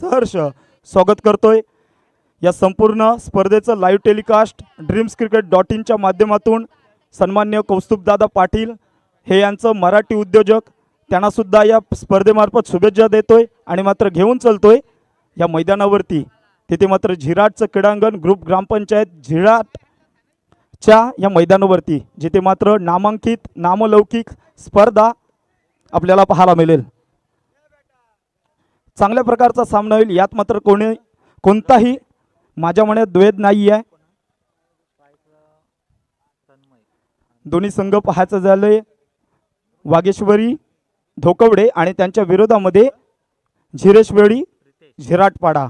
सहर्ष स्वागत करतोय। या संपूर्ण स्पर्धेचं लाईव्ह टेलिकास्ट dreamscricket.in माध्यमातून सन्मान्य कौस्तुभदादा पाटील हे यांचं मराठी उद्योजक त्यांना सुद्धा या स्पर्धेमार्फत शुभेच्छा देतोय आणि मात्र घेऊन चलतोय या मैदानावरती। तिथे मात्र झिराटचं क्रीडांगण ग्रुप ग्रामपंचायत झिराटच्या या मैदानावरती जिथे मात्र नामांकित नामलौकिक स्पर्धा आपल्याला पाहायला मिळेल। चांगल्या प्रकारचा सामना होईल। यात मात्र कोणताही माझ्या मनात द्वेष नाही आहे। दोन्ही संघ पाहायचं झाले वागेश्वरी धोकवडे आणि त्यांच्या विरोधामध्ये झिरेश्वरी झिराटपाडा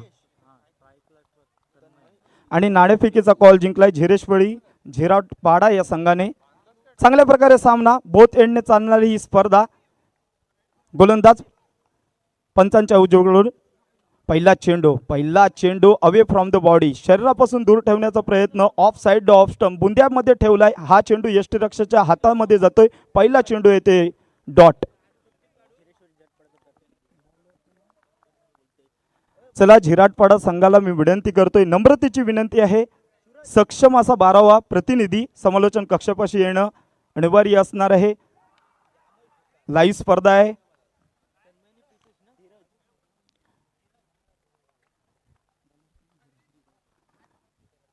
आणि नाणेफेकीचा कॉल जिंकलाय झिरेश्वरी झिराटपाडा या संघाने। चांगल्या प्रकारे सामना बोथ एंडने चालणारी ही स्पर्धा। गोलंदाज पंचांच्या उजवीकडून पहिला चेंडू अवे फ्रॉम द बॉडी शरीरापासून दूर ठेवण्याचा प्रयत्न ऑफ साइड ऑफ स्टंप बुंद्यामध्ये ठेवलाय। हा चेंडू यष्टीरक्षकाच्या हातामध्ये जातोय। पहिला चेंडू येते डॉट। चला झिराटपाडा संघाला मी विनंती करतोय, नम्रतेची विनंती आहे, सक्षम असा 12वा प्रतिनिधी समालोचन कक्षापाशी येणं अनिवार्य असणार आहे। लाईव्ह स्पर्धा आहे।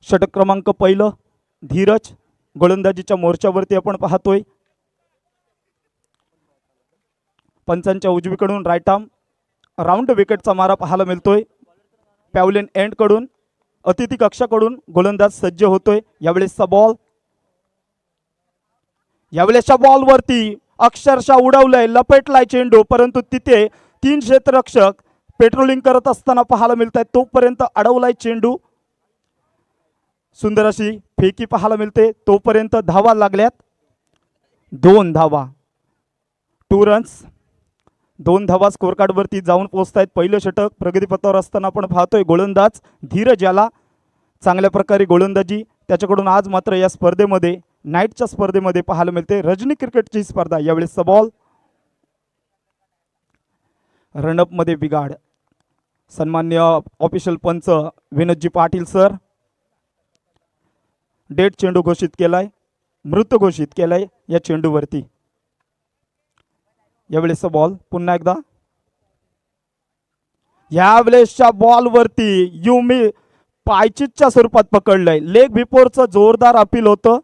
षटक क्रमांक पहिलं धीरज गोलंदाजीच्या मोर्चावरती आपण पाहतोय। पंचांच्या उजवीकडून राईट आर्म राऊंड विकेटचा मारा पाहायला मिळतोय। पॅव्हलियन एंड कडून अतिथी कक्षाकडून गोलंदाज सज्ज होतोय। यावेळेसच्या बॉलवरती अक्षरशः उडवलंय लपेटलाय चेंडू, परंतु तिथे 3 क्षेत्ररक्षक पेट्रोलिंग करत असताना पाहायला मिळत आहेत। तोपर्यंत अडवलाय चेंडू। सुंदर अशी फेकी पाहायला मिळते। तोपर्यंत धावा लागल्यात 2 धावा 2 रन्स 2 धावा स्कोर कार्ड वरती जाऊन पोहोचतायत। पहिलं षटक प्रगतीपथावर असताना आपण पाहतोय गोलंदाज धीरज याला चांगल्या प्रकारे गोलंदाजी त्याच्याकडून आज मात्र या स्पर्धेमध्ये नाईटच्या स्पर्धेमध्ये पाहायला मिळते। रजनी क्रिकेटची स्पर्धा यावेळेसचा बॉल रनअप मध्ये बिघाड। सन्मान्य ऑफिशियल पंच विनोदजी पाटील सर डेड चेंडू घोषित केलाय, मृत घोषित केलाय या चेंडूवरती। यावेळेसचा बॉल पुन्हा एकदा यावेळेसच्या बॉलवरती युमी पायचीच्या स्वरूपात पकडलंय। लेग बिफोरचं जोरदार अपील होतं।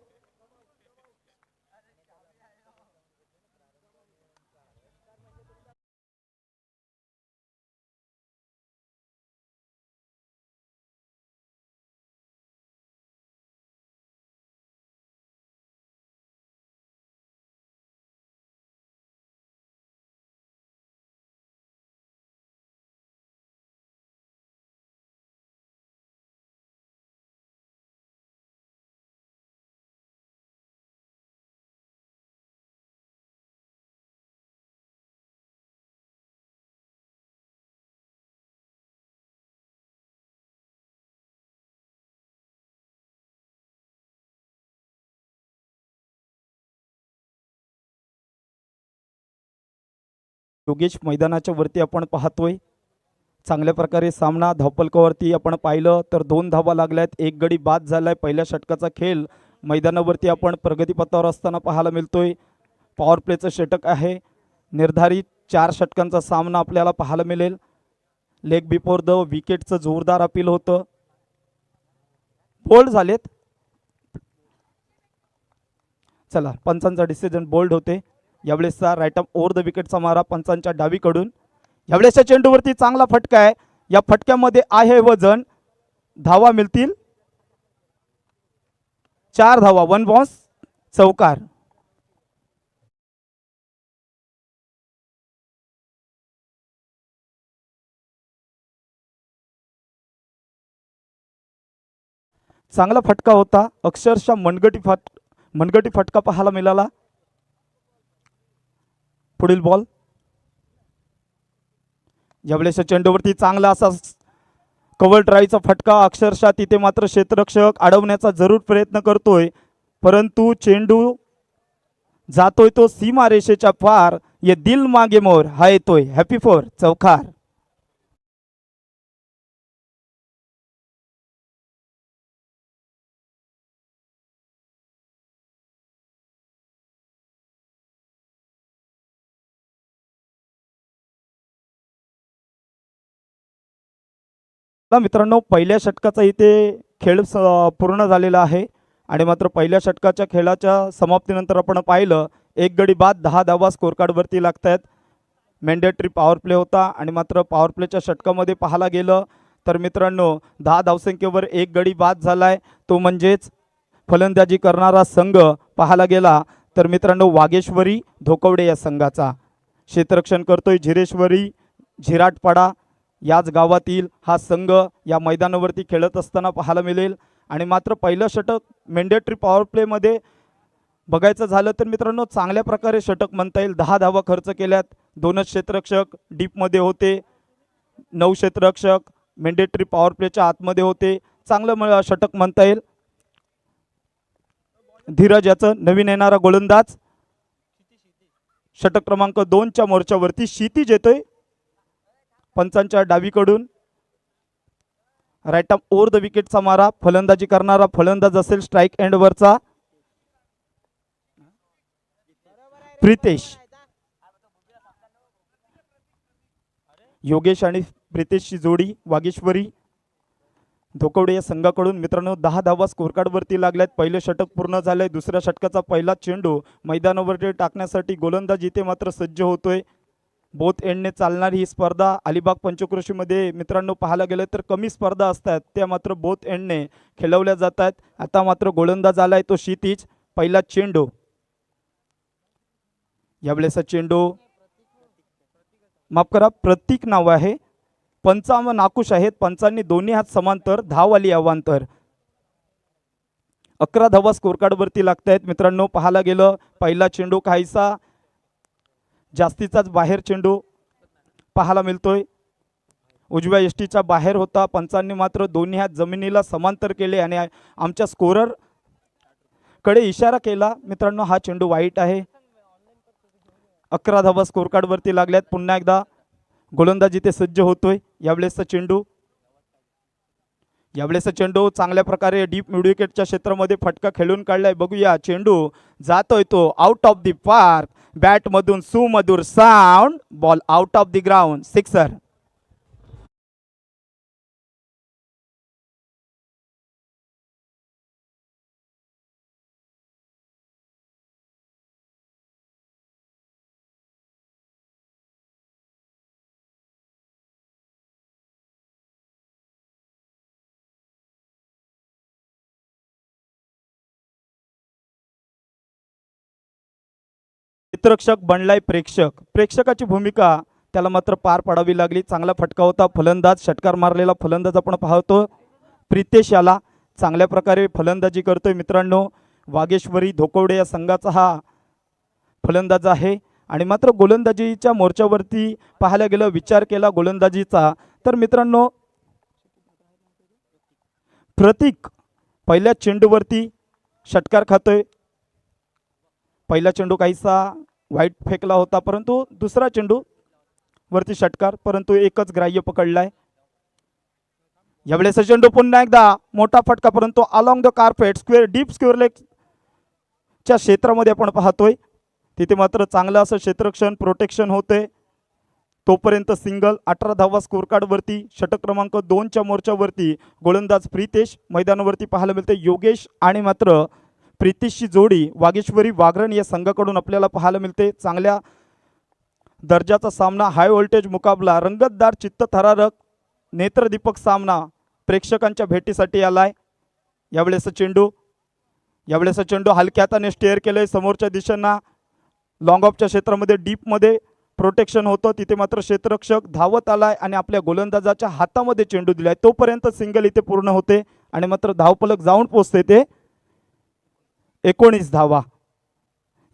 योगेश मैदानाच्या वरती आपण पाहतोय। चांगल्या प्रकारे सामना धावपलकावरती आपण पाहिलं तर 2 धावा लागल्यात, 1 गडी बाद झालाय। पहिल्या षटकाचा खेळ मैदानावरती आपण प्रगतीपथावर असताना पाहायला मिळतोय। पॉवर प्लेचं षटक आहे। निर्धारित 4 षटकांचा सामना आपल्याला पाहायला मिळेल। लेग बिफोर द विकेटचं जोरदार अपील होतं। बोल्ड झालेत। चला पंचांचा डिसिजन बोल्ड होते। यावेळेसचा राईट आर्म ओव्हर द विकेटचा मारा पंचांच्या डावीकडून। यावेळेसच्या चेंडूवरती चांगला फटका आहे। या फटक्यामध्ये आहे वजन। धावा मिळतील 4 धावा 1 बॉन्स चौकार। चांगला फटका होता। अक्षरशः मनगटी फटका पाहायला मिळाला। पुढील बॉल यावेळेसच्या चेंडूवरती चांगला असा कव्हर ड्राईव्हचा फटका। अक्षरशः तिथे मात्र क्षेत्ररक्षक अडवण्याचा जरूर प्रयत्न करतोय, परंतु चेंडू जातोय तो सीमा रेषेच्या पार। ये दिल मागे मोर हा येतोय हॅपी 4 चौकार। मित्रांनो पहिल्या षटकाचा इथे खेळ पूर्ण झालेला आहे आणि मात्र पहिल्या षटकाच्या खेळाच्या समाप्तीनंतर आपण पाहिलं 1 गडी बाद 10 धावा स्कोर कार्डवरती लागत आहेत. मॅन्डेटरी पॉवर प्ले होता आणि मात्र पॉवर प्लेच्या षटकामध्ये पाहायला गेलं तर मित्रांनो 10 धावसंख्येवर 1 गडी बाद झालाय. तो म्हणजेच फलंदाजी करणारा संघ पाहायला गेला तर मित्रांनो वागेश्वरी धोकवडे या संघाचा. क्षेत्ररक्षण करतोय झिरेश्वरी झिराटपाडा याच गावातील हा संघ या मैदानावरती खेळत असताना पाहायला मिळेल. आणि मात्र पहिलं षटक मॅन्डेटरी पॉवर प्लेमध्ये बघायचं झालं तर मित्रांनो चांगल्या प्रकारे षटक म्हणता येईल. 10 धावा खर्च केल्यात. 2च क्षेत्ररक्षक डीपमध्ये होते, 9 क्षेत्ररक्षक मॅन्डेटरी पॉवर प्लेच्या आतमध्ये होते. चांगलं षटक म्हणता येईल. धीरज याचं नवीन येणारा गोलंदाज षटक क्रमांक 2च्या मोर्चावरती क्षितिज येतोय पंचांच्या डावीकडून. राईट आर्म ओव्हर द विकेटचा मारा. फलंदाजी करणारा फलंदाज असेल स्ट्राईक एंडवरचा प्रितेश. योगेश आणि प्रितेशची जोडी वागेश्वरी धोकवडे या संघाकडून मित्रांनो 10 धावा स्कोर कार्डवरती लागल्यात. पहिलं षटक पूर्ण झालंय. दुसऱ्या षटकाचा पहिला चेंडू मैदानावरती टाकण्यासाठी गोलंदाज इथे मात्र सज्ज होतोय. बोथ एंडने चालणारी ही स्पर्धा अलिबाग पंचक्रोशीमध्ये मित्रांनो पाहायला गेलं तर कमी स्पर्धा असतात त्या मात्र बोथ एंडने खेळवल्या जातात. आता मात्र गोलंदाज आलाय तो क्षितिज. पहिला चेंडू यावेळेचा चेंडू माफ करा प्रतीक नाव आहे. पंचाव नाकुश आहेत. पंचांनी दोन्ही हात समांतर धाव आली अवांतर. 11 धावा स्कोर कार्डवरती लागत आहेत मित्रांनो. पाहायला गेलं पहिला चेंडू काहीसा जास्तीचाच बाहेर चेंडू पाहायला मिळतोय. उजव्या यष्टीच्या बाहेर होता. पंचांनी मात्र दोन्ही हात जमिनीला समांतर केले आणि आमच्या स्कोरर कडे इशारा केला. मित्रांनो हा चेंडू वाईट आहे. 11 धावा स्कोर कार्डवरती लागल्यात. पुन्हा एकदा गोलंदाज इथे सज्ज होतोय. यावेळेसचा चेंडू चांगल्या प्रकारे डीप मिड विकेटच्या क्षेत्रामध्ये फटका खेळून काढलाय. बघूया चेंडू जातोय तो out of the park. Bat मधून सुमधुर sound. Ball out of the ground. Sixer. क्षेत्ररक्षक बनलाय प्रेक्षक. प्रेक्षकाची भूमिका त्याला मात्र पार पाडावी लागली. चांगला फटका होता. फलंदाज षटकार मारलेला फलंदाज आपण पाहतो प्रितेश याला चांगल्या प्रकारे फलंदाजी करतोय मित्रांनो. वागेश्वरी धोकवडे या संघाचा हा फलंदाज आहे. आणि मात्र गोलंदाजीच्या मोर्चावरती पाहायला गेलं विचार केला गोलंदाजीचा तर मित्रांनो प्रतीक पहिल्या चेंडूवरती षटकार खातोय. पहिला चेंडू काहीसा वाईट फेकला होता परंतु दुसरा चेंडू वरती षटकार परंतु एकच ग्राह्य पकडलाय. यावेळेस चेंडू पुन्हा एकदा मोठा फटका परंतु along the carpet square deep square लेगच्या क्षेत्रामध्ये आपण पाहतोय. तिथे मात्र चांगलं असं क्षेत्ररक्षण प्रोटेक्शन होते. तोपर्यंत सिंगल. 18 धावा स्कोर कार्डवरती षटक क्रमांक 2च्या मोर्चावरती गोलंदाज प्रितेश मैदानावरती पाहायला मिळते. योगेश आणि मात्र प्रितेशची जोडी वागेश्वरी वागरण या संघाकडून आपल्याला पाहायला मिळते. चांगल्या दर्जाचा सामना हाय व्होल्टेज मुकाबला रंगतदार चित्तथरारक नेत्रदीपक सामना प्रेक्षकांच्या भेटीसाठी आलाय. यावेळेस चेंडू हलक्या हाताने स्टेअर केलंय समोरच्या दिशेला. लॉंग ऑफच्या क्षेत्रामध्ये डीपमध्ये प्रोटेक्शन होतं. तिथे मात्र क्षेत्ररक्षक धावत आलाय आणि आपल्या गोलंदाजाच्या हातामध्ये चेंडू दिलाय. तोपर्यंत सिंगल इथे पूर्ण होते आणि मात्र धावफलक जाऊन पोहोचते ते 19 धावा.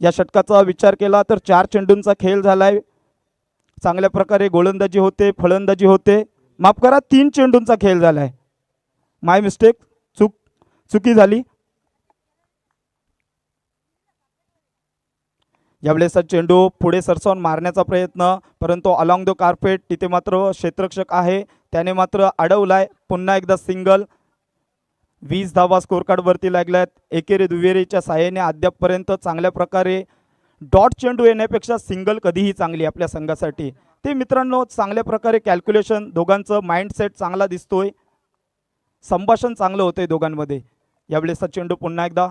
या षटकाचा विचार केला तर 4 चेंडूंचा खेळ झालाय. चांगल्या प्रकारे गोलंदाजी होते फलंदाजी होते. माफ करा 3 चेंडूंचा खेळ झालाय. माय मिस्टेक. चुकी झाली. यावेळेस चेंडू पुढे सरसावून मारण्याचा प्रयत्न परंतु अलॉंग द कार्पेट तिथे मात्र क्षेत्ररक्षक आहे त्याने मात्र अडवलाय. पुन्हा एकदा सिंगल. 20 धावा स्कोर कार्डवरती लागल्यात. एकेरी दुहेरीच्या साहाय्याने अद्यापपर्यंत चांगल्या प्रकारे डॉट चेंडू येण्यापेक्षा सिंगल कधीही चांगली आपल्या संघासाठी. ते मित्रांनो चांगल्या प्रकारे कॅल्क्युलेशन दोघांचं माइंडसेट चांगला दिसतोय. संभाषण चांगलं होतंय दोघांमध्ये. यावेळेसचा चेंडू पुन्हा एकदा,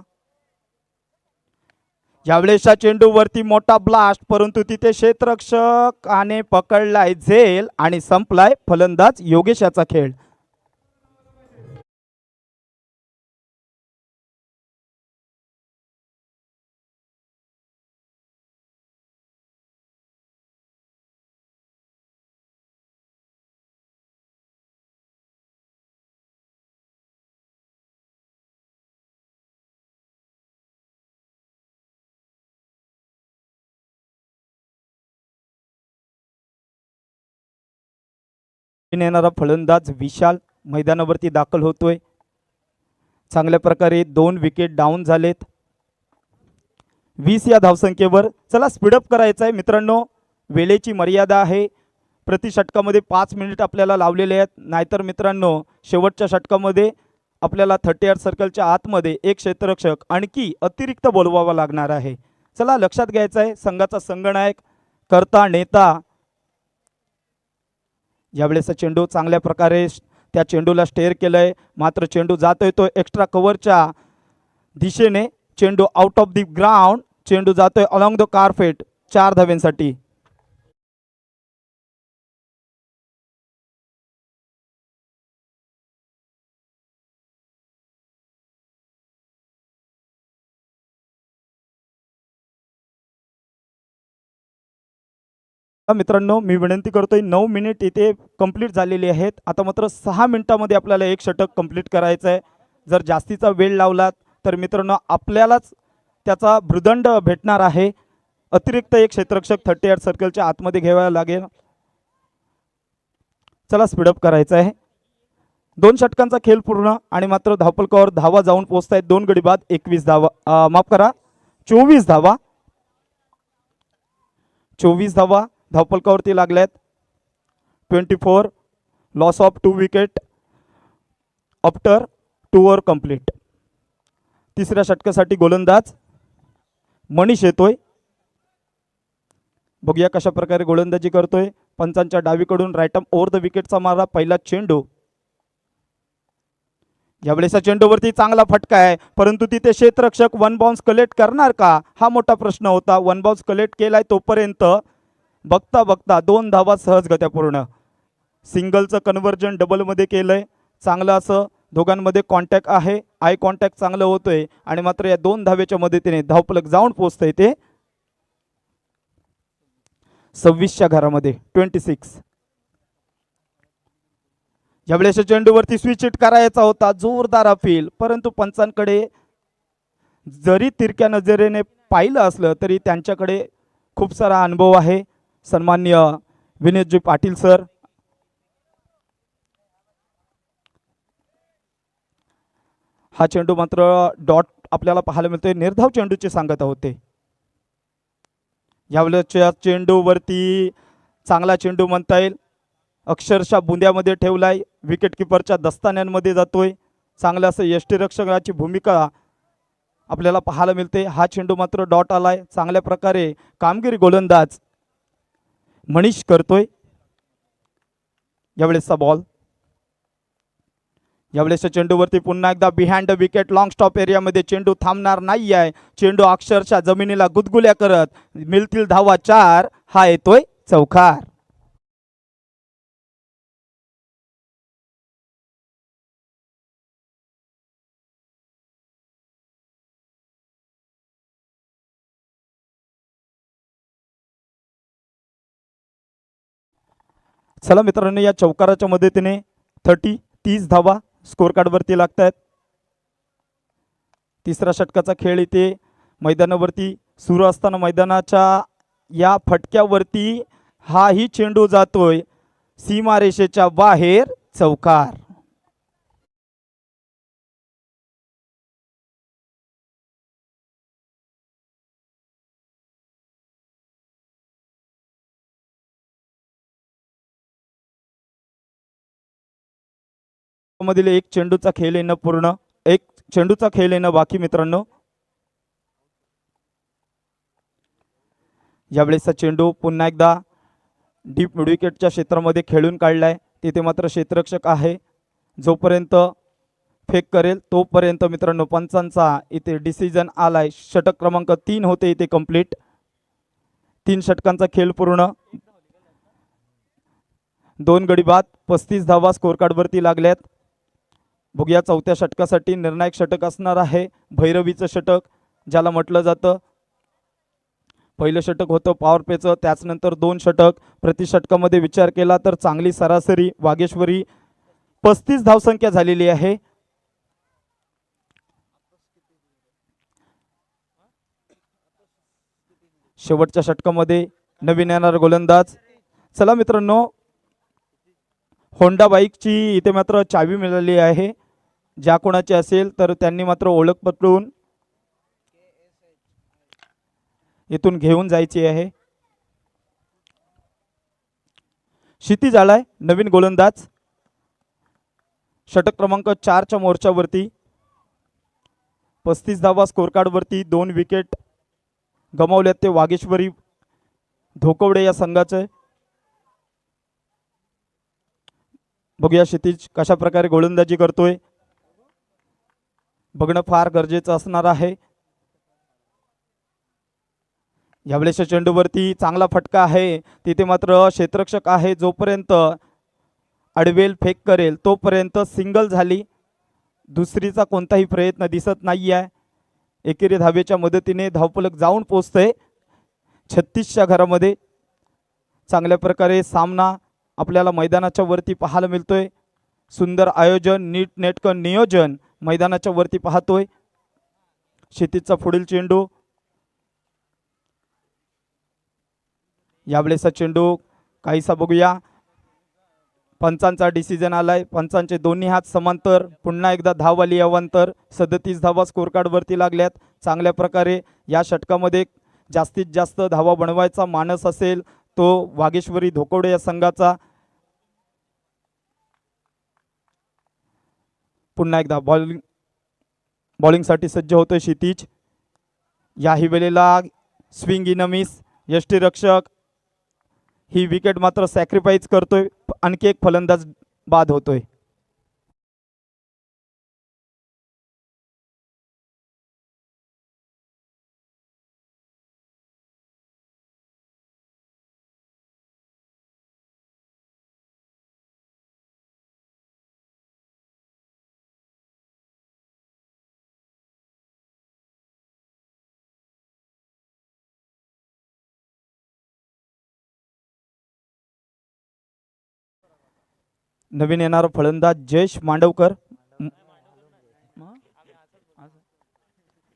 यावेळेसच्या चेंडूवरती मोठा ब्लास्ट, परंतु तिथे क्षेत्ररक्षकाने पकडलाय झेल आणि संपलाय फलंदाज योगेश याचा खेळ. येणारा फलंदाज विशाल मैदानावरती दाखल होतोय. चांगल्या प्रकारे 2 विकेट डाऊन झालेत 20 या धावसंख्येवर. चला स्पीडअप करायचं आहे मित्रांनो, वेळेची मर्यादा आहे. प्रति षटकामध्ये 5 मिनिट आपल्याला लावलेले आहेत, नाहीतर मित्रांनो शेवटच्या षटकामध्ये आपल्याला 30 सर्कलच्या आतमध्ये एक क्षेत्ररक्षक आणखी अतिरिक्त बोलवावा लागणार आहे. चला लक्षात घ्यायचं आहे, संघाचा संघनायक करता नेता. यावेळेस चेंडू चांगल्या प्रकारे त्या चेंडूला स्टेअर केलंय, मात्र चेंडू जातोय तो एक्स्ट्रा कव्हरच्या दिशेने. चेंडू आउट ऑफ द ग्राउंड, चेंडू जातोय अलॉंग द कार्पेट 4 धाव्यांसाठी. मित्रांनो मी विनंती करतोय, 9 मिनिट इथे कंप्लीट झालेली आहेत. आता मात्र 6 मिनिटांमध्ये आपल्याला एक षटक कंप्लीट करायचं आहे. जर जास्तीचा वेळ लावलात तर मित्रांनो आपल्यालाच त्याचा भृदंड भेटणार आहे. अतिरिक्त एक क्षेत्ररक्षक 38 सर्कलच्या आतमध्ये घ्यावा लागेल. चला स्पीडअप करायचं आहे. 2 षटकांचा खेळ पूर्ण आणि मात्र धावफलकावर धावा जाऊन पोहोचत आहेत. 2 गडी बाद 21 धावा, माफ करा 24 धावा. 24 धावा धावफलकावरती लागल्यात. 24 loss of 2 wicket after 2 over complete. तिसऱ्या षटकासाठी गोलंदाज मनीष येतोय. बघूया कशा प्रकारे गोलंदाजी करतोय. पंचांच्या डावीकडून राईट ओव्हर द विकेटचा मारा, पहिला चेंडू. यावेळेस चेंडूवरती चांगला फटका आहे, परंतु तिथे क्षेत्ररक्षक 1 बाउन्स कलेक्ट करणार का, हा मोठा प्रश्न होता. 1 बाउन्स कलेक्ट केलाय, तोपर्यंत बघता बघता 2 धावा सहजगत्या पूर्ण. सिंगलचं कन्व्हर्जन डबलमध्ये केलंय. चांगलं असं दोघांमध्ये कॉन्टॅक्ट आहे, आय कॉन्टॅक्ट चांगलं होतोय आणि मात्र या 2 धावेच्या मदतीने धावफलक जाऊन पोहोचतंय ते 26च्या घरामध्ये 26. यावेळेस चेंडूवरती स्विच हिट करायचा होता, जोरदार अपील, परंतु पंचांकडे जरी तिरक्या नजरेने पाहिलं असलं तरी त्यांच्याकडे खूप सारा अनुभव आहे. सन्माननीय विनोदजी पाटील सर. हा चेंडू मात्र डॉट आपल्याला पाहायला मिळतोय. निर्धाव चेंडूची सांगत होते. यावेळेसच्या चेंडूवरती चांगला चेंडू म्हणता येईल, अक्षरशः बुंद्यामध्ये ठेवलाय, विकेट किपरच्या दस्तान्यांमध्ये जातोय. चांगलं असं यष्टीरक्षकाची भूमिका आपल्याला पाहायला मिळते. हा चेंडू मात्र डॉट आलाय. चांगल्या प्रकारे कामगिरी गोलंदाज मनीष करतोय. यावेळेसचा बॉल. यावेळेसच्या चेंडूवरती पुन्हा एकदा behind the wicket long stop एरियामध्ये चेंडू थांबणार नाही आहे. चेंडू अक्षरशः जमिनीला गुदगुल्या करत मिळतील धावा 4. हा येतोय चौकार. चला मित्रांनो, या चौकाराच्या मदतीने 30 धावा स्कोर कार्डवरती लागत आहेत. तिसऱ्या षटकाचा खेळ इथे मैदानावरती सुरू असताना मैदानाच्या या फटक्यावरती हाही चेंडू जातोय सीमारेषेच्या बाहेर, चौकार. मधील एक चेंडूचा खेळ येणं पूर्ण, एक चेंडूचा खेळ येणं बाकी मित्रांनो. यावेळेसचा चेंडू पुन्हा एकदा डीप मिड विकेटच्या क्षेत्रामध्ये खेळून काढलाय. तिथे मात्र क्षेत्ररक्षक आहे. जोपर्यंत फेक करेल तोपर्यंत मित्रांनो पंचांचा इथे डिसिजन आलाय. षटक क्रमांक 3 होते इथे कंप्लीट. 3 षटकांचा खेळ पूर्ण. 2 गडी बाद. 35 धावा स्कोर कार्डवरती लागल्यात. बघूया चौथ्या षटकासाठी निर्णायक षटक असणार आहे. भैरवीचं षटक ज्याला म्हटलं जातं. पहिलं षटक होतं पॉवर प्लेचं, त्याचनंतर 2 षटक. प्रति षटकामध्ये विचार केला तर चांगली सरासरी वागेश्वरी 35 धावसंख्या झालेली आहे. शेवटच्या षटकामध्ये नवीन येणार गोलंदाज. चला मित्रांनो, होंडा बाईकची इथे मात्र चावी मिळाली आहे. ज्या कोणाची असेल तर त्यांनी मात्र ओळख पटवून इथून घेऊन जायची आहे. क्षितिज आलाय नवीन गोलंदाज. षटक क्रमांक 4च्या मोर्चावरती. 35 धावा स्कोर कार्डवरती. 2 विकेट गमावल्यात ते वागेश्वरी धोकवडे या संघाचे. बघूया क्षितिज कशा प्रकारे गोलंदाजी करतोय, बघणं फार गरजेचं असणार आहे. यावेळेसच्या चेंडूवरती चांगला फटका आहे. तिथे मात्र क्षेत्ररक्षक आहे. जोपर्यंत अडवेल फेक करेल तोपर्यंत सिंगल झाली. दुसरीचा कोणताही प्रयत्न दिसत नाही आहे. एकेरी धावेच्या मदतीने धावफलक जाऊन पोहोचतंय 36च्या घरामध्ये. चांगल्या प्रकारे सामना आपल्याला मैदानाच्या वरती पाहायला मिळतोय. सुंदर आयोजन, नीट नेटकं नियोजन मैदानाच्या वरती पाहतोय. क्षितिजचा पुढील चेंडू. यावेळेसचा चेंडू काहीसा बघूया. पंचांचा डिसिजन आलाय. पंचांचे दोन्ही हात समांतर. पुन्हा एकदा धाव आली अवांतर. 37 धावा स्कोर कार्डवरती लागल्यात. चांगल्या प्रकारे या षटकामध्ये जास्तीत जास्त धावा बनवायचा मानस असेल तो वागेश्वरी धोकवडे या संघाचा. पुन्हा एकदा बॉलिंगसाठी सज्ज होतोय क्षितिज. याही वेळेला स्विंग इन मिस. यष्टीरक्षक ही विकेट मात्र सॅक्रिफाईस करतोय. आणखी एक फलंदाज बाद होतोय. नवीन येणारा फलंदाज जयेश मांडवकर.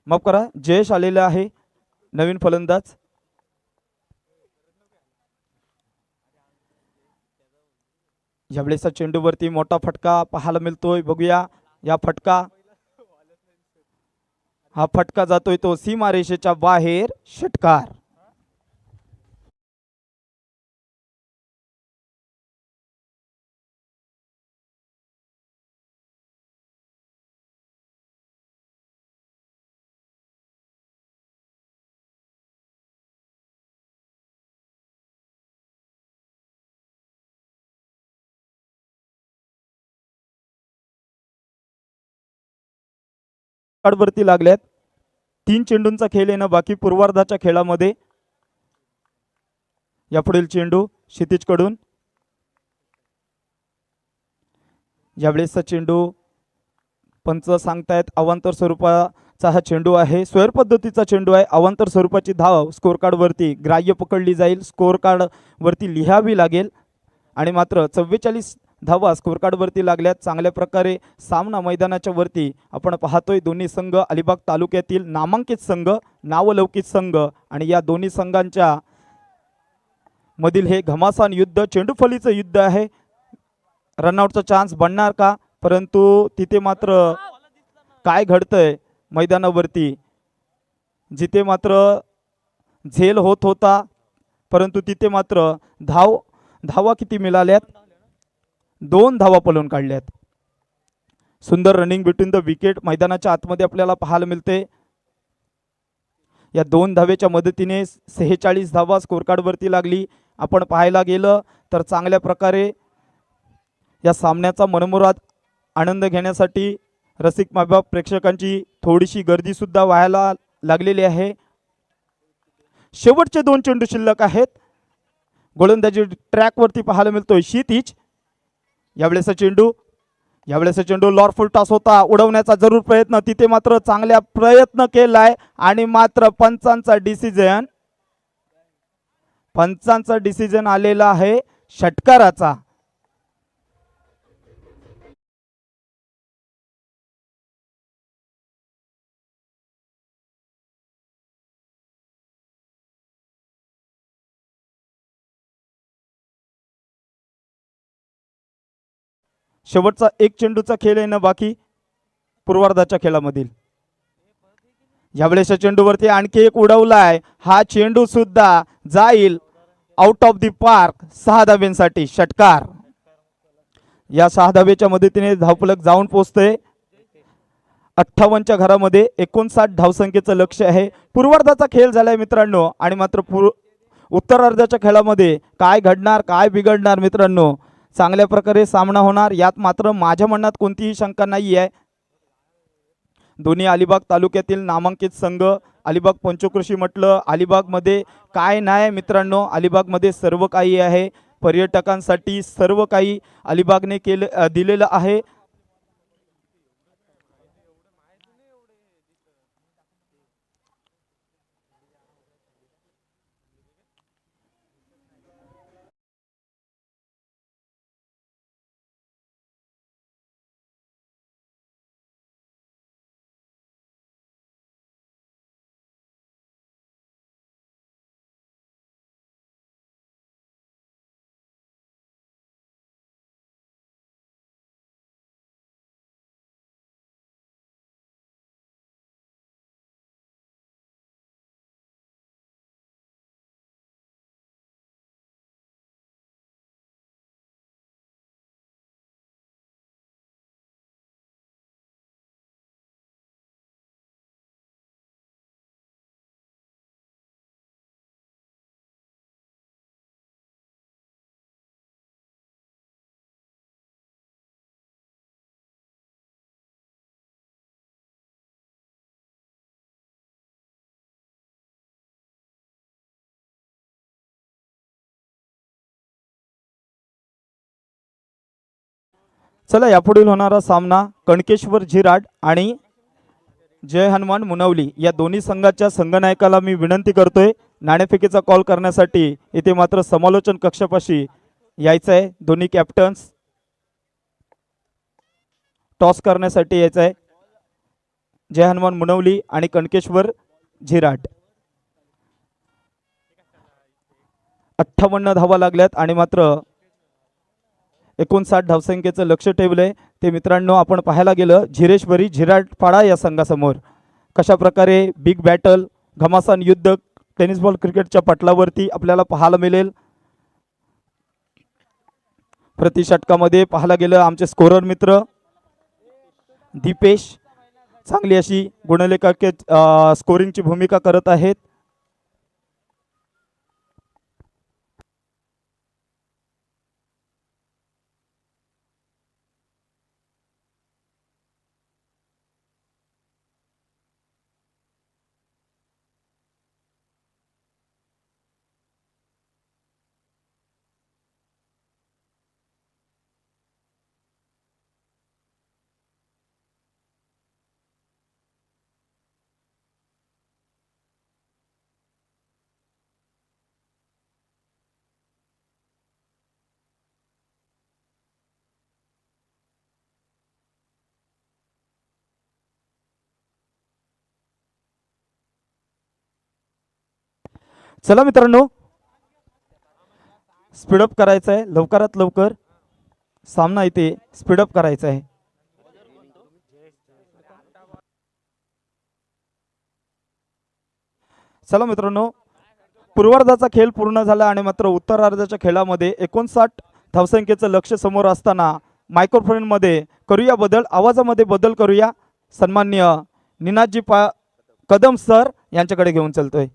माफ करा, जयेश आलेला आहे नवीन फलंदाज. यावेळेसचा चेंडूवरती मोठा फटका पाहायला मिळतोय. बघूया या फटका. हा फटका जातोय तो सीमारेषेच्या बाहेर. षटकार. कार्डवरती लागल्यात. 3 चेंडूंचा खेळ येणं बाकी पूर्वार्धाच्या खेळामध्ये. यापुढील चेंडू क्षितिजकडून. यावेळेसचा चेंडू पंच सांगतायत अवांतर स्वरूपाचा हा चेंडू आहे. स्वैर पद्धतीचा चेंडू आहे. अवांतर स्वरूपाची धाव स्कोर कार्डवरती ग्राह्य पकडली जाईल. स्कोर कार्डवरती लिहावी लागेल. आणि मात्र 44 धावा स्कोर कार्डवरती लागल्यात. चांगल्या प्रकारे सामना मैदानाच्या वरती आपण पाहतोय. दोन्ही संघ अलिबाग तालुक्यातील नामांकित संघ, नावलौकिक संघ. आणि या दोन्ही संघांच्या मधील हे घमासान युद्ध, चेंडूफलीचं युद्ध आहे. रनआउटचा चान्स बनणार का? परंतु तिथे मात्र काय घडतंय मैदानावरती, जिथे मात्र झेल होत होता परंतु तिथे मात्र धावा किती मिळाल्यात? 2 धावा पळून काढल्यात. सुंदर रनिंग बिटवीन द विकेट मैदानाच्या आतमध्ये आपल्याला पाहायला मिळते. या 2 धावेच्या मदतीने 46 धावा स्कोर कार्डवरती लागली. आपण पाहायला गेलं तर चांगल्या प्रकारे या सामन्याचा मनमुराद आनंद घेण्यासाठी रसिक मायबाप प्रेक्षकांची थोडीशी गर्दी सुद्धा व्हायला लागलेली आहे. शेवटचे 2 चेंडू शिल्लक आहेत. गोलंदाजी ट्रॅकवरती पाहायला मिळतोय क्षितिज. यावेळेचा चेंडू लॉरफुल टॉस होता, उडवण्याचा जरूर प्रयत्न, तिथे मात्र चांगल्या प्रयत्न केलाय आणि मात्र पंचांचा डिसिजन आलेला आहे षटकाराचा. शेवटचा 1 चेंडूचा खेळ येणं बाकी पूर्वार्धाच्या खेळामधील. यावेळेच्या चेंडूवरती आणखी एक उडवलाय, हा चेंडू सुद्धा जाईल आउट ऑफ दी पार्क. 6 धाब्यांसाठी षटकार. या 6 धाब्याच्या मदतीने धावफलक जाऊन पोहोचतोय 58च्या घरामध्ये. 59 धावसंख्येचं लक्ष आहे. पूर्वार्धाचा खेळ झालाय मित्रांनो आणि मात्र उत्तरार्धाच्या खेळामध्ये काय घडणार काय बिघडणार मित्रांनो, चांगल्या प्रकारे सामना होणार यात मात्र माझ्या मनात कोणतीही शंका नाही आहे. दोन्ही अलिबाग तालुक्यातील नामांकित संघ. अलिबाग पंचकृषी म्हटलं, अलिबागमध्ये काय नाही मित्रांनो, अलिबागमध्ये सर्व काही आहे. पर्यटकांसाठी सर्व काही अलिबागने दिलेलं आहे. चला यापुढील होणारा सामना कणकेश्वर झिराड आणि जय हनुमान मुनवली या दोन्ही संघाच्या संघनायकाला मी विनंती करतोय नाणेफेकीचा कॉल करण्यासाठी. इथे मात्र समालोचन कक्षापाशी यायचं आहे. दोन्ही कॅप्टन्स टॉस करण्यासाठी यायचं आहे. जय हनुमान मुनवली आणि कणकेश्वर झिराड. 58 धावा लागल्यात आणि मात्र 59 धावसंख्येचं लक्ष ठेवलंय. ते मित्रांनो आपण पाहायला गेलं झिरेश्वरी झिराडपाडा या संघासमोर कशा प्रकारे बिग बॅटल घमासान युद्ध टेनिस बॉल क्रिकेटच्या पटलावरती आपल्याला पाहायला मिळेल. प्रति षटकामध्ये पाहायला गेलं आमचे स्कोरर मित्र दीपेश चांगली अशी गुणलेखक स्कोरिंगची भूमिका करत आहेत. चला मित्रांनो स्पीडअप करायचं आहे, लवकरात लवकर सामना इथे स्पीडअप करायचा आहे. चला मित्रांनो पूर्वार्धाचा खेळ पूर्ण झाला आणि मात्र उत्तरार्धाच्या खेळामध्ये 59 धावसंख्येचं लक्ष समोर असताना मायक्रोफोन मध्ये करूया बदल, आवाजामध्ये बदल करूया. सन्माननीय निनादजी कदम सर यांच्याकडे घेऊन चलतोय.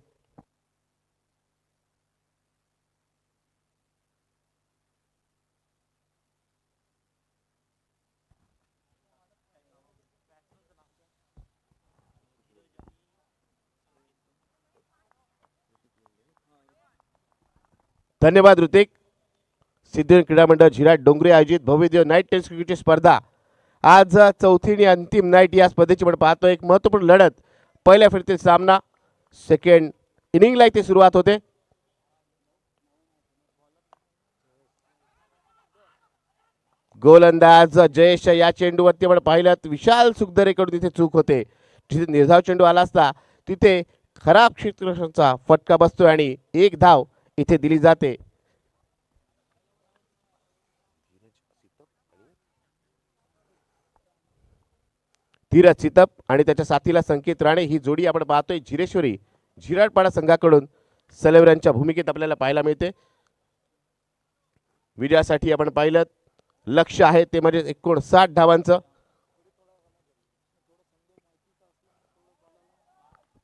धन्यवाद ऋतिक. सिद्धिविनायक क्रीडा मंडळ झिराट डोंगरे आयोजित भव्य नाईट टेस्ट क्रिकेटची स्पर्धा आज चौथी आणि अंतिम नाईट या स्पर्धेची आपण पाहतो. एक महत्त्वपूर्ण लढत. पहिल्या फेरीतील सामना सेकंड इनिंगला इथे सुरुवात होते. गोलंदाज जयेश या चेंडूवरती आपण पाहिलं विशाल सुखदरेकडून तिथे चूक होते. जिथे निर्धाव चेंडू आला असता तिथे खराब क्षेत्ररक्षणाचा फटका बसतोय आणि एक धाव इथे दिली जाते. धीरज चितप आणि त्याच्या साथीला संकेत राणे ही जोडी आपण पाहतोय. झिरेश्वरी झिराटपाडा संघाकडून सलेवरांच्या भूमिकेत आपल्याला पाहायला मिळते. विजयासाठी आपण पाहिलं लक्ष आहे ते म्हणजे 59 धावांचं.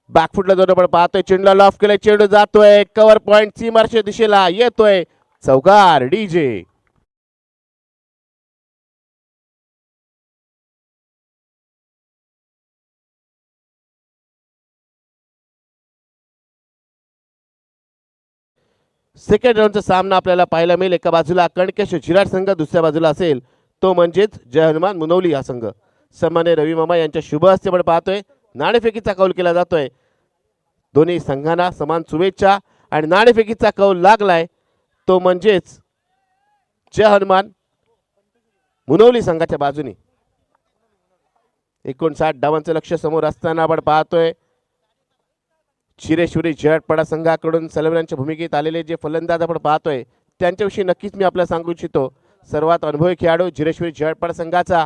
बॅकफुटला जाऊन आपण पाहतोय. चेंडूला लॉफ केलाय. चेंडू जातोय कव्हर पॉइंट सीमारच्या दिशेला येतोय. चौकार डीजे. सेकंड राऊंडचा सामना आपल्याला पाहायला मिळेल. एका बाजूला कणकेश झिराट संघ, दुसऱ्या बाजूला असेल तो म्हणजेच जय हनुमान मुनवली हा संघ. सन्मान्य रवी मामा यांच्या शुभ हस्ते आपण पाहतोय नाणेफेकीचा कौल केला जातोय. दोन्ही संघांना समान शुभेच्छा आणि नाणेफेकीचा कौल लागलाय तो म्हणजेच जय हनुमान मुनवली संघाच्या बाजूने. 59 धावांचं लक्ष समोर असताना आपण पाहतोय झिरेश्वरी झिराटपाडा संघाकडून सलवरांच्या भूमिकेत आलेले जे फलंदाज आपण पाहतोय त्यांच्याविषयी नक्कीच मी आपल्याला सांगू इच्छितो. सर्वात अनुभवी खेळाडू झिरेश्वरी झिराटपाडा संघाचा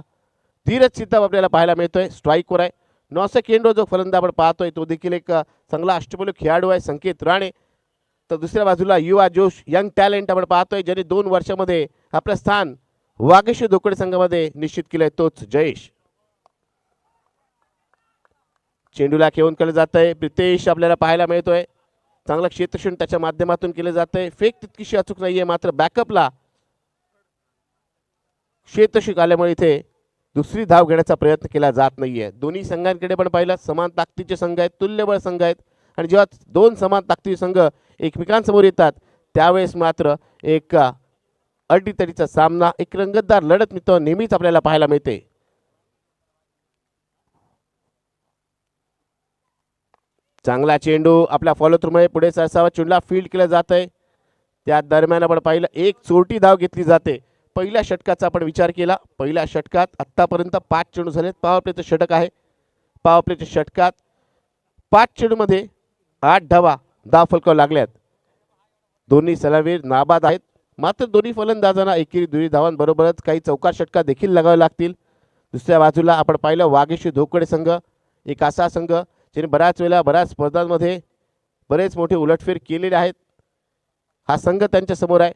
धीरज चित्तप आपल्याला पाहायला मिळतोय. स्ट्राईकवर आहे. नॉसे केंद्र जो फलंदाज आपण पाहतोय तो देखील एक चांगला अष्टपैलू खेळाडू आहे संकेत राणे. तर दुसऱ्या बाजूला युवा जोश यंग टॅलेंट आपण पाहतोय ज्याने 2 वर्षामध्ये आपलं स्थान वागेश्वर धोकडे संघामध्ये निश्चित केलंय तोच जयेश. चेंडूला खेळून केलं जात आहे. प्रितेश आपल्याला पाहायला मिळतोय. चांगलं क्षेत्ररक्षण त्याच्या माध्यमातून केलं जात आहे. फेक तितकीशी अचूक नाहीये मात्र बॅकअपला क्षेत्ररक्षक आल्यामुळे इथे दुसरी धाव घेण्याचा प्रयत्न केला जात नाहीये. दोन्ही संघांकडे पण पाहिलं समान ताकदीचे संघ आहेत, तुल्यबळ संघ आहेत आणि जेव्हा 2 समान ताकदीचे संघ एकमेकांसमोर येतात त्यावेळेस मात्र एक अडीतडीचा सामना, एक रंगतदार लढत मित्र नेहमीच आपल्याला पाहायला मिळते. चांगला चेंडू आपल्या फॉलो थ्रूमुळे पुढे सरसावा. चेंडूला फील्ड केलं जात आहे. त्या दरम्यान आपण पाहिलं एक चोरटी धाव घेतली जाते. पहिल्या षटकाचा आपण विचार केला. पहिल्या षटकात आत्तापर्यंत 5 चेंडू झालेत. पॉवर प्लेचं षटक आहे. पॉवर प्लेच्या षटकात 5 चेंडूमध्ये 8 धावा फलकावर लागल्यात. दोन्ही सलामीवीर नाबाद आहेत मात्र दोन्ही फलंदाजांना एकेरी 2 धावांबरोबरच काही चौकार षटका देखील लागावे लागतील. दुसऱ्या बाजूला आपण पाहिलं वागेश्वर धोकडे संघ एक असा संघ ज्याने बऱ्याच वेळेला बऱ्याच स्पर्धांमध्ये बरेच मोठे उलटफेर केलेले आहेत. हा संघ त्यांच्या समोर आहे.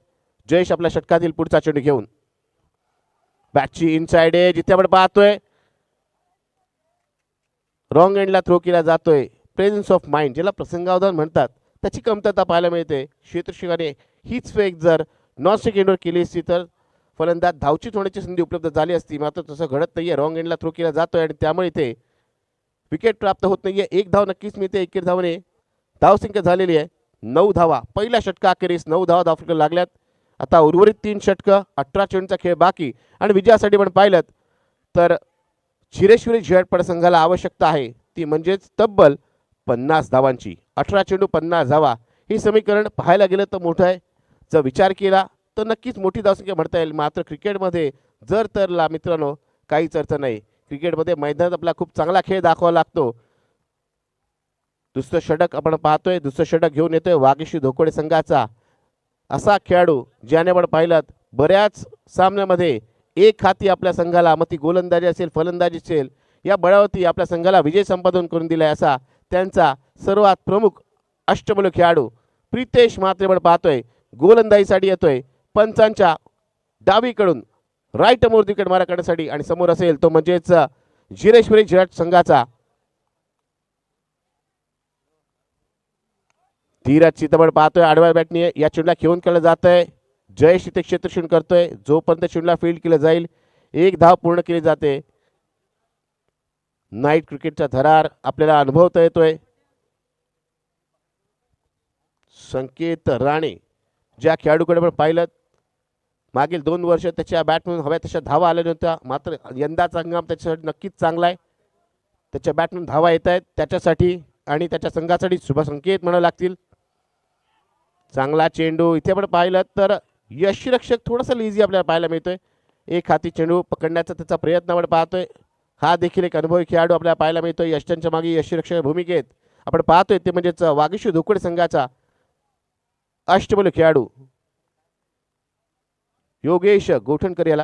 जयेश आपल्या षटकातील पुढचा चेंडू घेऊन बॅटची इनसाइड आहे जिथे आपण पाहतोय रॉंग एंडला थ्रो केला जातोय. प्रेझेन्स ऑफ माइंड ज्याला प्रसंगावधान म्हणतात त्याची कमतरता पाहायला मिळते. क्षेत्ररक्षकाने हीच फेक जर नॉन स्ट्राइक एंडवर केली असती तर फलंदाज धावचीत होण्याची संधी उपलब्ध झाली असती मात्र तसं घडत नाहीये. रॉंग एंडला थ्रो केला जातोय आणि त्यामुळे इथे विकेट प्राप्त होत नाहीये. 1 धाव नक्कीच मिळते. 1 धावने धावसंख्या झालेली आहे 9 धावा. पहिल्या षटकाखेरीस 9 धावा धावफलकावर लागल्यात. आता उर्वरित 3 षटकं 18 चेंडूचा खेळ बाकी आणि विजयासाठी पण पाहिलं तर झिरेश्वरी झिराटपाडा संघाला आवश्यकता आहे ती म्हणजेच तब्बल 50 धावांची. 18 चेंडू 50 धावा हे समीकरण पाहायला गेलं तर मोठं आहे. जर विचार केला तर नक्कीच मोठी धावसंख्या म्हणता येईल मात्र क्रिकेटमध्ये जर तरला मित्रांनो काहीच अर्थ नाही. क्रिकेटमध्ये मैदानात आपला खूप चांगला खेळ दाखवावा लागतो. दुसरं षटक आपण पाहतोय. दुसरं षटक घेऊन येतोय वागेश्वर धोकडे संघाचा असा खेळाडू ज्याने आपण पाहिलात बऱ्याच सामन्यामध्ये एक हाती आपल्या संघाला मग ती गोलंदाजी असेल फलंदाजी असेल या बळावरती आपल्या संघाला विजय संपादन करून दिलाय असा त्यांचा सर्वात प्रमुख अष्टपैलू खेळाडू प्रितेश म्हात्रे आपण पाहतोय गोलंदाजीसाठी येतोय. पंचांच्या डावीकडून राईट मोर विकेट मारा करण्यासाठी आणि समोर असेल तो म्हणजेच झिरेश्वरी झिराट संघाचा धीरज चितबळ पाहतोय. आडव्या बॅटने या चेंडूला खेळून केलं जात आहे. जयेश इथे क्षेत्ररक्षण करतोय. जोपर्यंत चेंडूला फील्ड केलं जाईल 1 धाव पूर्ण केली जाते. नाईट क्रिकेटचा थरार आपल्याला अनुभवता येतोय. संकेत राणे ज्या खेळाडूकडे आपण पाहिलं मागील 2 वर्ष त्याच्या बॅटमधून हव्या तशा धावा आल्या नव्हत्या, मात्र यंदाचा हंगाम त्याच्यासाठी नक्कीच चांगला आहे. त्याच्या बॅटमधून धावा येत आहेत त्याच्यासाठी आणि त्याच्या संघासाठी शुभ संकेत म्हणावे लागतील. चांगला चेंडू इथे आपण पाहिलं तर यष्टीरक्षक थोडासा लेझी आपल्याला पाहायला मिळतोय. एक हाती चेंडू पकडण्याचा त्याचा प्रयत्न आपण पाहतोय. हा देखील एक अनुभवी खेळाडू आपल्याला पाहायला मिळतोय. यष्टांच्या मागे यष्टीरक्षक भूमिकेत आपण पाहतोय ते म्हणजेच वागीशी धोकडे संघाचा अष्टपैलू खेळाडू योगेश गोठणकर याला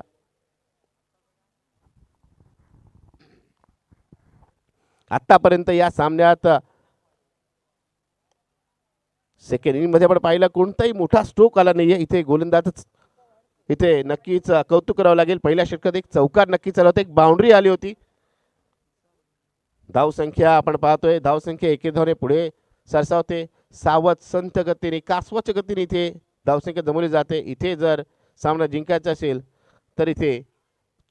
आतापर्यंत या सामन्यात सेकंड इनिंग मध्ये आपण पाहिलं कोणताही मोठा स्ट्रोक आला नाहीये. इथे गोलंदाजच इथे नक्कीच कौतुक करावं लागेल. पहिल्या षटकात एक चौकार नक्कीच आला होता, एक बाउंड्री आली होती. धावसंख्या आपण पाहतोय धावसंख्या एके धावने पुढे सरसावते. सावध संत गतीने कासवाच्या गतीने इथे धावसंख्या जमवली जाते. इथे जर सामना जिंकायचा असेल तर इथे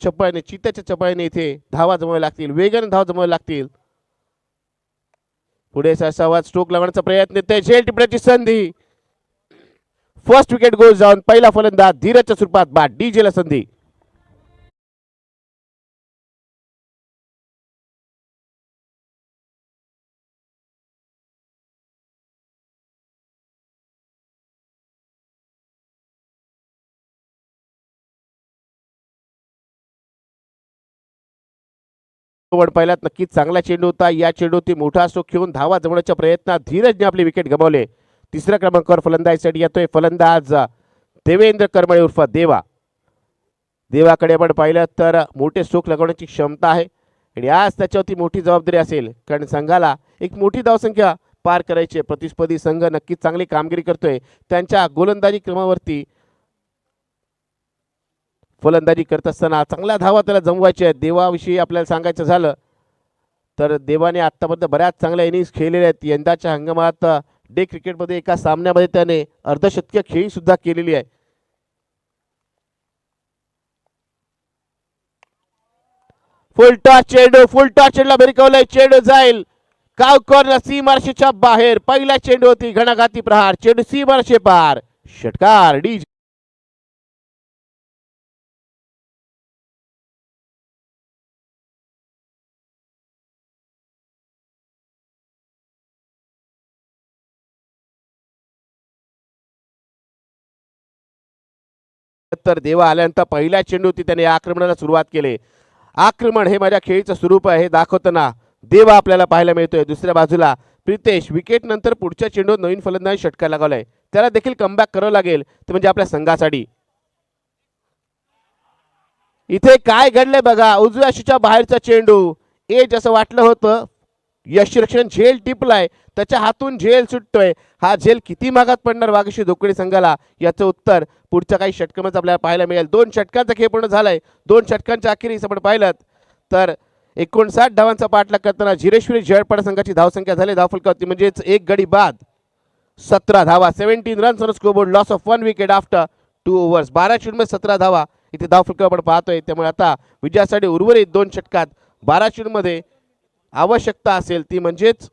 चपळाने चित्त्याच्या चपळाने इथे धावा जमवाव्या लागतील, वेगाने धावा जमवाव्या लागतील. पुढे सरसावत स्ट्रोक लावण्याचा प्रयत्न येते. झेल टिपण्याची संधी. First wicket goes down. पहिला फलंदाज धीरजच्या स्वरूपात बाद. डीजेला संधी. पहिल्यात नक्कीच चांगला चेंडू होता. या चेंडूवरती मोठा स्ट्रोक घेऊन धावा जमवण्याच्या प्रयत्नात धीरजने आपली विकेट गमावले. तिसऱ्या क्रमांकावर फलंदाजीसाठी येतोय फलंदाज देवेंद्र करमळे उर्फ देवा. देवाकडे आपण पाहिलं तर मोठे स्ट्रोक लगवण्याची क्षमता आहे आणि आज त्याच्यावरती मोठी जबाबदारी असेल, कारण संघाला एक मोठी धावसंख्या पार करायची. प्रतिस्पर्धी संघ नक्कीच चांगली कामगिरी करतोय. त्यांच्या गोलंदाजी क्रमावरती फलंदाजी करत असताना चांगल्या धावा त्याला जमवायच्या आहेत. देवाविषयी आपल्याला सांगायचं झालं तर देवाने आत्तापर्यंत बऱ्याच चांगल्या इनिंग्स खेळलेल्या आहेत. यंदाच्या हंगामात डे क्रिकेटमध्ये एका सामन्यामध्ये त्याने अर्धशतकीय खेळी सुद्धा केलेली आहे. फुल टॉस चेंडूला भिरकवलाय. चेंडू जाईल काव कॉर्नर सीमारेषेच्या बाहेर. पहिला चेंडू होती घणाघाती प्रहार. चेंडू सीमारेषे पार. षटकार. डी तर देवा आल्यानंतर पहिल्या चेंडूवरती त्याने आक्रमणाला सुरुवात केली. आक्रमण हे माझ्या खेळीचं स्वरूप आहे दाखवताना देवा आपल्याला पाहायला मिळतोय. दुसऱ्या बाजूला प्रितेश विकेट नंतर पुढच्या चेंडूवर नवीन फलंदाज षटकार लगावलाय. त्याला देखील कमबॅक करावं लागेल ते म्हणजे आपल्या संघासाठी. इथे काय घडलंय बघा. उजव्या अशीच्या बाहेरचा चेंडू एज असं वाटलं होतं. यष्टीरक्षण झेल टिपलाय, त्याच्या हातून झेल सुटतोय. हा झेल किती महागात पडणार वाघशी धोकडे संघाला याचं उत्तर पुढच्या काही षटकांमध्ये आपल्याला पाहायला मिळेल. 2 षटकांचा खेळ पूर्ण झालाय. 2 षटकांच्या अखेरीस आपण पाहिलं तर 59 धावांचा पाठलाग करताना झिरेश्वरी जळपाडा संघाची धावसंख्या झाली धावफलकावरती म्हणजेच एक गडी बाद 17 धावा. 17 runs on scoreboard. Loss of 1 wicket after 2 overs. 12 चेंडूमध्ये 17 धावा इथे धावफलकावर आपण पाहतोय. त्यामुळे आता विजयासाठी उर्वरित 2 षटकात 12 चेंडूमध्ये आवश्यकता असेल ती म्हणजेच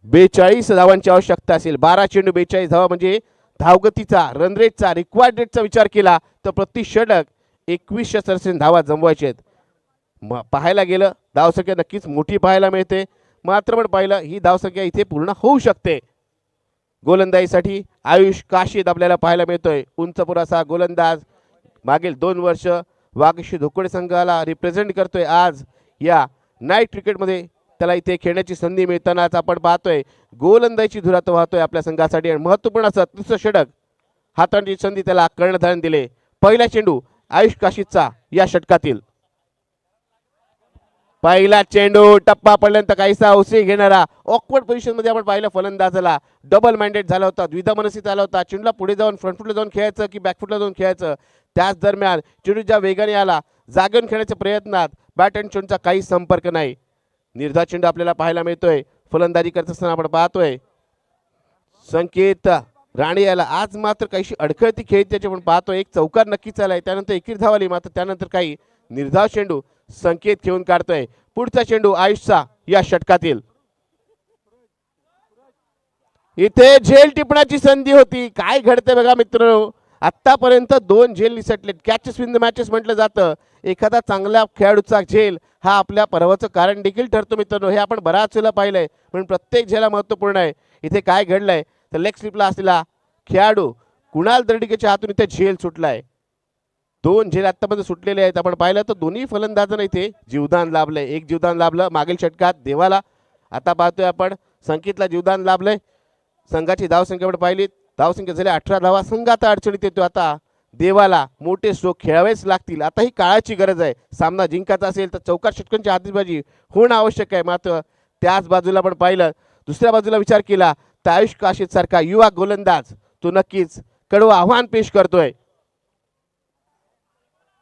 बेचाळीस धावांची आवश्यकता असेल. 12 चेंडू 42 धावा म्हणजे धावगतीचा रनरेटचा रिक्वायर्ड रेटचा विचार केला तर प्रति षटक 2100 सरासरी धावा जमवायचे आहेत. पाहायला गेलं धावसंख्या नक्कीच मोठी पाहायला मिळते, मात्र पण पाहिलं ही धावसंख्या इथे पूर्ण होऊ शकते. गोलंदाजीसाठी आयुष काशीद आपल्याला पाहायला मिळतोय. उंचपुराचा गोलंदाज मागील 2 वर्ष वाघशी धोकडे संघाला रिप्रेझेंट करतोय. आज या नाईट क्रिकेटमध्ये त्याला इथे खेळण्याची संधी मिळतानाच आपण पाहतोय गोलंदाजीची धुरात वाहतोय आपल्या संघासाठी. आणि महत्त्वपूर्ण असं 300 षटक हाताळण्याची संधी त्याला कर्णधाराने दिले. पहिला चेंडू आयुष काशीदचा या षटकातील. पहिला चेंडू टप्पा पडल्यानंतर काहीसा उशी घेणारा ऑकवर्ड पोझिशन मध्ये आपण पाहिलं फलंदाजाला डबल माइंडेड झाला होता, द्विधा मनस्थित आला होता. चेंडूला पुढे जाऊन फ्रंटफुटला जाऊन खेळायचं की बॅकफुटला जाऊन खेळायचं. त्याच दरम्यान चेंडू ज्या वेगाने आला जागेऊन खेळण्याच्या प्रयत्नात बॅट अँड चेंडूचा काही संपर्क नाही. निर्धार चेंडू आपल्याला पाहायला मिळतोय. फलंदाजी करत असताना आपण पाहतोय संकेत राणे याला आज मात्र काहीशी अडखळती खेळत त्याची आपण पाहतोय. एक चौकार नक्कीच आलाय, त्यानंतर एकीर धाव आली, मात्र त्यानंतर काही निर्धाव चेंडू संकेत घेऊन काढतोय. पुढचा चेंडू आयुषचा या षटकातील. इथे झेल टिपण्याची संधी होती. काय घडते बघा मित्रांनो, आतापर्यंत 2 झेल निसटलेत. कॅचेस विन द मॅचेस म्हटलं जातं. एखादा चांगल्या खेळाडूचा झेल हा आपल्या पराभवाचं कारण देखील ठरतो मित्रांनो. हे आपण बराच वेळा पाहिलंय, पण प्रत्येक झेला महत्त्वपूर्ण आहे. इथे काय घडलंय तर लेग स्लिपला असलेला खेळाडू कुणाल दर्डिकेच्या हातून इथे झेल सुटलाय. 2 झेल आतापर्यंत सुटलेले आहेत. आपण पाहिलं तर दोन्ही फलंदाजांना इथे जीवदान लाभलंय. एक जीवदान लाभलं मागील षटकात देवाला. आता पाहतोय आपण संकेतला जीवदान लाभलंय. संघाची धावसंख्याकडे पाहिली, धावसंख्या झाली 18 धावा. संघ आता अडचणीत येतो. आता देवाला मोठे स्ट्रोक खेळावेच लागतील. आता ही काळाची गरज आहे. सामना जिंकायचा असेल तर चौकार षटकांची आतिषबाजी होणं आवश्यक आहे. मात्र त्याच बाजूला आपण पाहिलं, दुसऱ्या बाजूला विचार केला तर आयुष काशीद सारखा युवा गोलंदाज तो नक्कीच कडवं आव्हान पेश करतोय.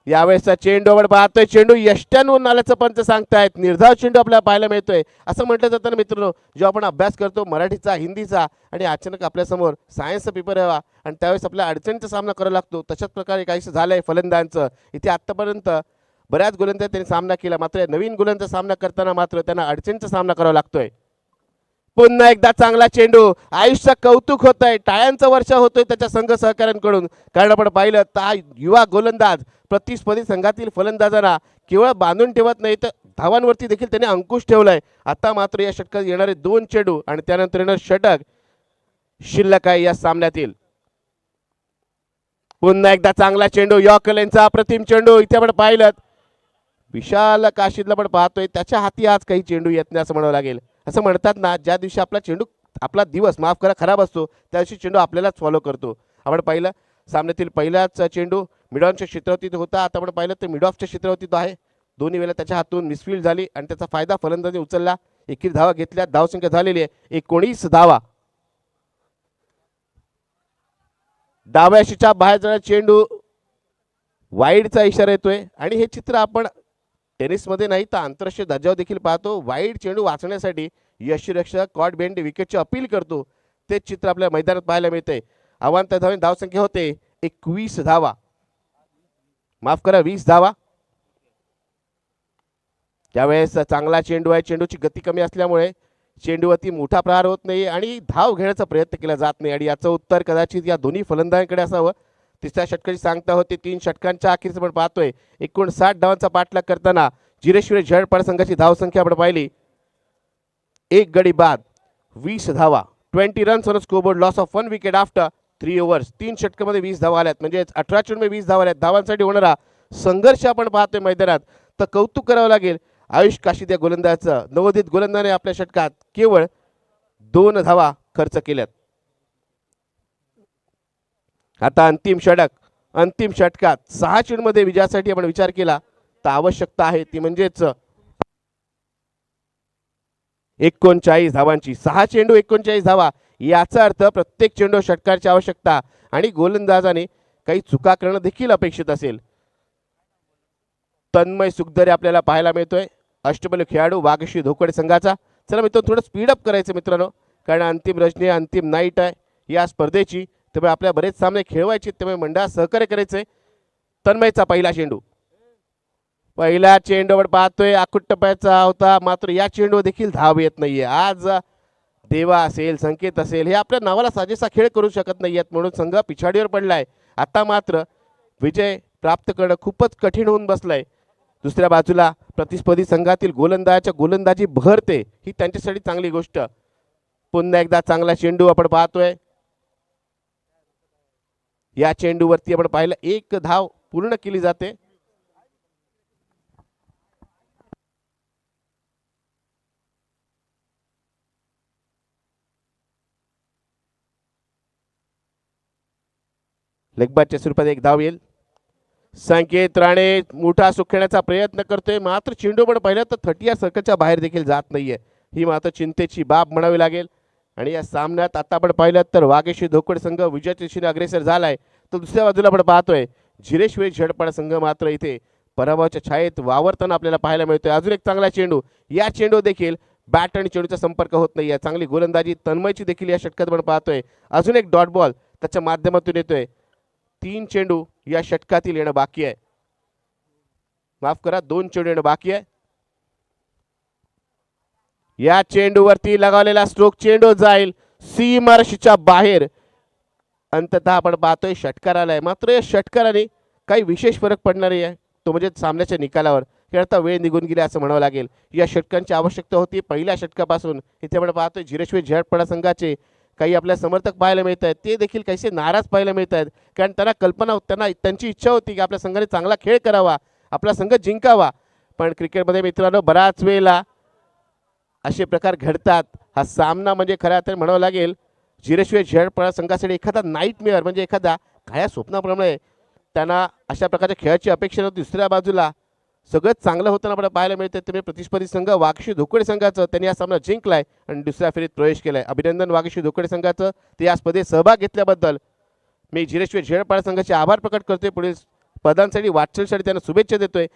यावेळेसचा चेंडू आपण पाहतोय, चेंडू यष्ट्यांवरून आल्याचं पंच सांगतायत. निर्धाव चेंडू आपल्याला पाहायला मिळतोय. असं म्हटलं जातं ना मित्रांनो, जेव्हा आपण अभ्यास करतो मराठीचा हिंदीचा आणि अचानक आपल्यासमोर सायन्सचा पेपर यावा आणि त्यावेळेस आपल्या अडचणीचा सामना करावा लागतो, तशाच प्रकारे काहीसं झालंय फलंदाजांचं. इथे आत्तापर्यंत बऱ्याच गोलंदाज त्यांनी सामना केला, मात्र नवीन गोलंदाज सामना करताना मात्र त्यांना अडचणीचा सामना करावा लागतोय. पुन्हा एकदा चांगला चेंडू. आयुषचं कौतुक होत आहे, टाळ्यांचा वर्षा होतोय त्याच्या संघ सहकाऱ्यांकडून. कारण आपण पाहिलं तर हा युवा गोलंदाज प्रतिस्पर्धी संघातील फलंदाजांना केवळ बांधून ठेवत नाही तर धावांवरती देखील त्याने अंकुश ठेवलाय. आता मात्र या षटकात येणारे 2 चेंडू आणि त्यानंतर येणार षटक शिल्लक आहे या सामन्यातील. पुन्हा एकदा चांगला चेंडू, यॉर्करचा अप्रतिम चेंडू. इथे आपण पाहिलं विशाल काशीदला पण पाहतोय, त्याच्या हाती आज काही चेंडू येत नाही असं म्हणावं लागेल. असं म्हणतात ना, ज्या दिवशी आपला चेंडू आपला दिवस माफ करा खराब असतो त्या दिवशी चेंडू आपल्यालाच फॉलो करतो. आपण पाहिलं सामन्यातील पहिलाच चेंडू मिडॉनच्या क्षेत्रावरती होता. आता आपण पाहिलं तर मिड ऑफच्या क्षेत्रावरती तो आहे. दोन्ही वेळेला त्याच्या हातून मिसफील्ड झाली आणि त्याचा फायदा फलंदाजी उचलला. 21 धावा घेतल्या. धावसंख्या झालेली आहे 19 धावा. डाव्या शीच्या बाहेर जाणारा चेंडू वाईडचा इशारा येतोय आणि हे चित्र आपण टेनिसमध्ये नाही तर आंतरराष्ट्रीय दर्जावर देखील पाहतो. वाईड चेंडू वाचण्यासाठी यष्टिरक्षक कॉट बेंड विकेटची अपील करतो. तेच चित्र आपल्या मैदानात पाहायला मिळते. अवांतर धावांनी धावसंख्या होते 21 धावा, माफ करा 20 धावा. त्यावेळेस चांगला चेंडू आहे. चेंडूची गती कमी असल्यामुळे चेंडूवरती मोठा प्रहार होत नाही आणि धाव घेण्याचा प्रयत्न केला जात नाही आणि याचं उत्तर कदाचित या दोन्ही फलंदाजांकडे असावं. तिसऱ्या षटकाची सांगता होते. 3 षटकांच्या अखेरच आपण पाहतोय 59 धावांचा पाठलाग करताना जिरेश्वरी झळपड संघाची धावसंख्या आपण पाहिली 1 गडी बाद 20 धावा. 20 runs on scoreboard, loss of 1 wicket after 3 overs. 3 षटकामध्ये 20 धावा आल्यात, म्हणजे 18 चेंडूमध्ये 20 धावा आल्यात. धावांसाठी होणारा संघर्ष आपण पाहतोय मैदानात. तर कौतुक करावं लागेल आयुष काशीद या गोलंदाजाचं. नवोदित गोलंदाजाने आपल्या षटकात केवळ 2 धावा खर्च केल्यात. आता अंतिम षटक. अंतिम षटकात 6 चेंडूमध्ये विजयासाठी आपण विचार केला तर आवश्यकता आहे ती म्हणजेच 39 धावांची. 6 चेंडू 39 धावा, याचा अर्थ प्रत्येक चेंडू षटकाची आवश्यकता आणि गोलंदाजाने काही चुका करणं देखील अपेक्षित असेल. तन्मय सुखदरे आपल्याला पाहायला मिळतोय, अष्टपैलू खेळाडू वाघेश्वरी धोकडे संघाचा. चला मित्रांनो, थोडं स्पीडअप करायचं मित्रांनो, कारण अंतिम रजनी अंतिम नाईट आहे या स्पर्धेची. त्यामुळे आपल्या बरेच सामने खेळवायचे, त्यामुळे मंडळात सहकार्य करायचंय. तन्मयचा पहिला चेंडू. पहिला चेंडूवर पाहतोय आखूट टप्प्याचा होता, मात्र या चेंडूवर देखील धाव येत नाहीये. आज देवा असेल संकेत असेल हे आपल्या नावाला साजेसा खेळ करू शकत नाहीयेत, म्हणून संघ पिछाडीवर पडलाय. आता मात्र विजय प्राप्त करणं खूपच कठीण होऊन बसलंय. दुसऱ्या बाजूला प्रतिस्पर्धी संघातील गोलंदाजाच्या गोलंदाजी बहरते, ही त्यांच्यासाठी चांगली गोष्ट. पुन्हा एकदा चांगला चेंडू आपण पाहतोय. या चेंडूवरती आपण पाहिलं 1 धाव पूर्ण केली जाते. लेगबादच्या स्वरूपात 1 धाव येईल. संकेत राणे मोठा सुख खेळण्याचा प्रयत्न करतोय, मात्र चेंडू पण पाहिलं तर 30 सर्कलच्या बाहेर देखील जात नाहीये. ही मात्र चिंतेची बाब म्हणावी लागेल. आणि या सामन्यात आता आपण पाहिलं तर वाघेश्वरी धोकडे संघ विजयाच्या दिशेने अग्रेसर झालाय, तर दुसऱ्या बाजूला आपण पाहतोय जिरेश्वरी झळपड संघ मात्र इथे पराभवाच्या छायेत वावरताना आपल्याला पाहायला मिळतोय. अजून एक चांगला चेंडू. या चेंडू देखील बॅट आणि चेंडूचा संपर्क होत नाहीये. चांगली गोलंदाजी तन्मयची देखील या षटकात आपण पाहतोय. अजून एक डॉट बॉल त्याच्या माध्यमातून येतोय. 3 चेंडू या षटकातील येणं बाकी आहे. माफ करा, 2 चेंडू येणं बाकी आहे. या चेंडूवरती लगावलेला स्ट्रोक चेंडू जाईल सीमारेषेच्या बाहेर. अंततः आपण पाहतोय षटकार आलाय, मात्र या षटकाराने काही विशेष फरक पडणार आहे, तो म्हणजे सामन्याच्या निकालावर. खेळता वेळ निघून गेली असं म्हणावं लागेल. या षटकांची आवश्यकता होती पहिल्या षटकापासून. इथे आपण पाहतोय झिरश्वी झेडपडा संघाचे काही आपल्या समर्थक पाहायला मिळत आहेत, ते देखील काहीसे नाराज पाहायला मिळत आहेत. कारण त्यांना कल्पना त्यांना त्यांची इच्छा होती की आपल्या संघाने चांगला खेळ करावा, आपला संघ जिंकावा. पण क्रिकेटमध्ये मित्रांनो बराच वेळेला असे प्रकार घडतात. हा सामना म्हणजे खऱ्या अर्थाने म्हणावं लागेल झिरश्वी झेडपडा संघासाठी एखादा नाईटमेअर म्हणजे एखादा काळ्या स्वप्नाप्रमाणे त्यांना अशा प्रकारच्या खेळाची अपेक्षा नव्हती. दुसऱ्या बाजूला सगळं चांगलं होताना आपल्याला पाहायला मिळतं. त्यामुळे प्रतिस्पर्धी संघ वाघशी धोकडे संघाचं त्यांनी हा सामना जिंकलाय आणि दुसऱ्या फेरीत प्रवेश केलाय. अभिनंदन वाघशी धोकडे संघाचं, ते या स्पर्धेत सहभाग घेतल्याबद्दल मी झिरश्वी झेडपडा संघाचे आभार प्रकट करतोय. पुढील स्पर्धांसाठी वाटचालीसाठी त्यांना शुभेच्छा देतोय.